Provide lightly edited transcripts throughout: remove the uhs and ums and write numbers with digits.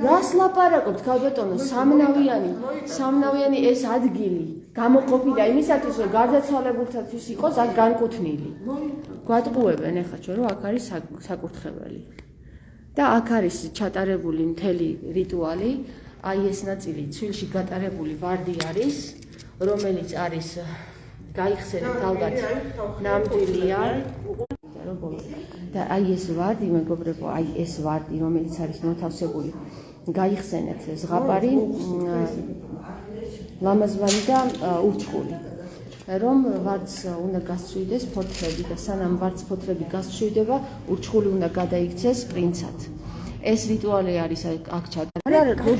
რას ლაპარაკობთ ქალბატონო, სამნავიანი ეს ადგილი გამოყოფილია იმისათვის, რომ გარდაცვალებულთათვის იყოს აქ განკუთვნილი. გვატყუებენ ეხლა ჩვენ, რომ აქ არის საკურთხეველი. და აქ არის ჩატარებული მთელი რიტუალი, აი ეს ნაწილი ცვილში გატარებული ვარდი არის, რომელიც არის გაიხსენებთ ალბათ ნამდვილია. და აი ეს ვარდი, მეგობრებო, აი ეს ვარდი, რომელიც არის მოთავსებული, გაიხსენეთ ზღაპარი, ლამაზვარი და ურჩხული. რომ ვარდს უნდა გასწვიდეს ფოთლები და სანამ ვარდს ფოთლები გასწვიდება, ურჩხული უნდა გადაიქცეს პრინცად. ეს რიტუალი არის აქ ჩატარებული. არა, როგორ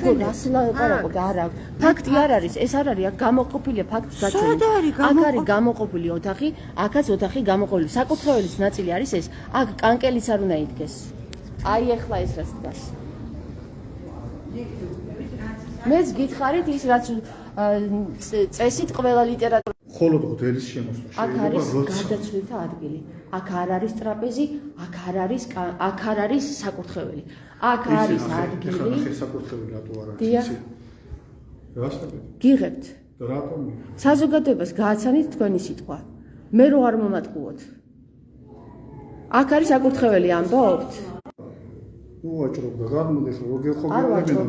ლაპარაკობთ, არა. ფაქტი არ არის, ეს არ არის, აქ გამოყოფილია ფაქტი გაჩვენილი. აქ არის გამოყოფილი ოთახი, აქაც ოთახი გამოყოფილი. საკურთხეველის ნაწილი არის ეს. აქ კანკელიც არ უნდა იდგეს. აი ეხლა ეს რაც დგას. მეც გითხარით ის რაც წესით ყველა ლიტერატურა ხოლო ღდელის შემოსვლა აქ არის გარდაცვლილთა ადგილი. აქ არ არის ტრაპეზი, აქ არ არის საკურთხეველი. აქ არის ადგილი. ახლა საკურთხეველი რატო არ არის? რასაკეთებ? გიღებთ. რატომ? საზოგადოებას გააცანით თქვენი სიტყვა. მე რო არ მომატყუოთ. აქ არის საკურთხეველი ამბობთ? უაჭრობდა გარმოდი ხო როგორ ხო გიგებენ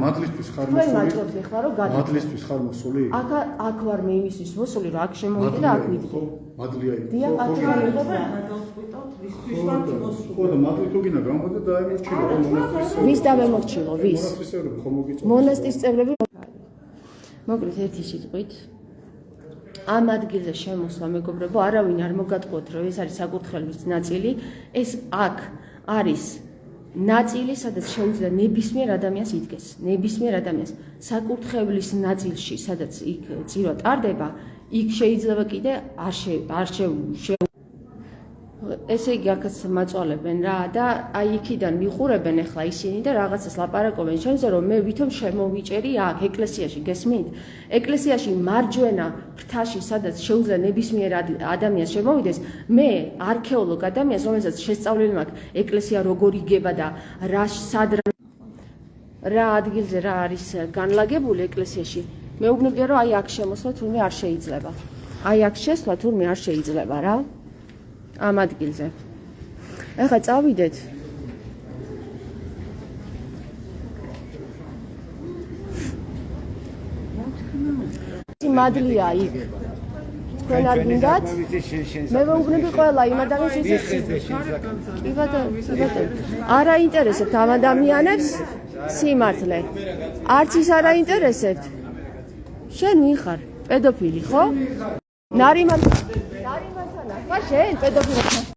მადლისთვის ხარ მოსული მადლისთვის ხარ მოსული აქ ვარ მე იმისთვის მოსული რომ აქ შემოვიდე და აქ ვიდე მადლია იქ დიახ აქ ვარ ხო და მადლი თუ გინდა გამოდე და აიმორჩილო მონასტრის ვის დამემორჩილო ვის მონასტრისევრები ხომ მოგიწევს მონასტრის წევრები მოკლედ ერთი სიტყვით ამ ადგილზე შემოსვლა მეგობრებო არავინ არ მოგატყუოთ რომ ეს არის საკურთხევლის ნაწილი ეს აქ არის ნაწილი, სადაც შეუძლია ნებისმიერ ადამიანს იდგეს. ნებისმიერ ადამიანს საკურთხევლის ნაწილში, სადაც იქ წირვა ტარდება, იქ შეიძლება კიდე არ ესე იგი აქაც მაწვალებენ რა და აი იქიდან მიყურებენ ახლა ისინი და რაღაცას ლაპარაკობენ შენზე რომ მე ვითომ შემოვიჭერი აქ ეკლესიაში გესმით? ეკლესიაში მარჯვენა ფრთაში, სადაც შეუძლია ნებისმიერ ადამიანს შემოვიდეს, მე არქეოლოგ ადამიანს, რომელსაც შესწავლილი მაქვს ეკლესია როგორ იგება და რა ადგილზე რა არის განლაგებული ეკლესიაში, მეუბნებია რომ აი აქ შემოსვლა თურმე არ შეიძლება. აი აქ შესვლა თურმე არ შეიძლება რა. ამ ადგილზე. ახლა წავიდეთ. მადლია იქ. თქვენ არ გინდათ? მე ვუგნები ყველა იმ ადამიანს, ვისაც კი ბატონო. არ აინტერესებთ ამ ადამიანებს სიმართლე. არც ის არ აინტერესებთ. შენ ვიხარ? პედოფილი, ხო? ნარიმანთან ახლა შენ პედოფილი